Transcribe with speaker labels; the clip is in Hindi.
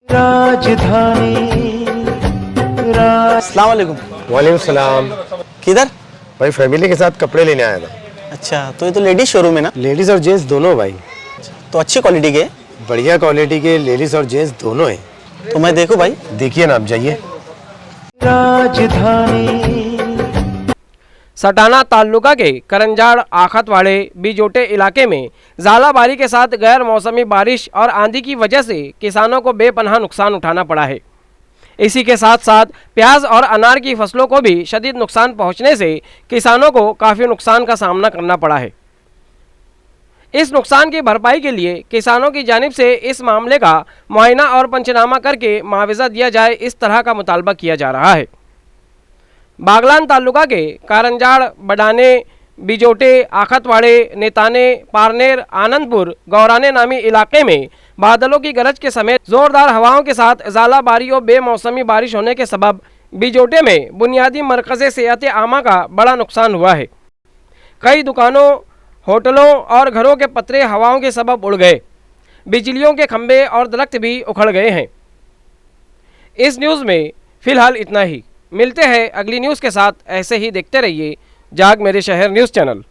Speaker 1: राजधानी
Speaker 2: अस्सलाम वालेकुम।
Speaker 3: वालेकुम सलाम।
Speaker 2: किधर?
Speaker 3: भाई फैमिली के साथ कपड़े लेने आया था।
Speaker 2: अच्छा, तो ये तो लेडीज शोरूम है ना?
Speaker 3: लेडीज और जेंट्स दोनों भाई।
Speaker 2: तो अच्छी क्वालिटी के?
Speaker 3: बढ़िया क्वालिटी के लेडीज और जेंट्स दोनों हैं।
Speaker 2: तो मैं देखूं भाई?
Speaker 3: देखिए ना, आप जाइए।
Speaker 1: राजधानी
Speaker 4: सटाना ताल्लुका के करंजाड़ आखतवाड़े बिजोटे इलाके में ज़ालाबारी के साथ गैर मौसमी बारिश और आंधी की वजह से किसानों को बेपनाह नुकसान उठाना पड़ा है। इसी के साथ साथ प्याज और अनार की फसलों को भी शदीद नुकसान पहुंचने से किसानों को काफ़ी नुकसान का सामना करना पड़ा है। इस नुकसान की भरपाई के लिए किसानों की जानिब से इस मामले का मुआयना और पंचनामा करके मुआवजा दिया जाए, इस तरह का मुतालबा किया जा रहा है। बागलान ताल्लुका के कारंजाड़, बडाने, बिजोटे, आखतवाड़े, नेताने, पारनेर, आनंदपुर, गौराने नामी इलाके में बादलों की गरज के समेत जोरदार हवाओं के साथ ज़ालाबारी और बेमौसमी बारिश होने के सबब बिजोटे में बुनियादी मरकज़ सेहत आमा का बड़ा नुकसान हुआ है। कई दुकानों, होटलों और घरों के पतरे हवाओं के सबब उड़ गए। बिजलियों के खंभे और दरख्त भी उखड़ गए हैं। इस न्यूज़ में फ़िलहाल इतना ही। मिलते हैं अगली न्यूज़ के साथ। ऐसे ही देखते रहिए जाग मेरे शहर न्यूज़ चैनल।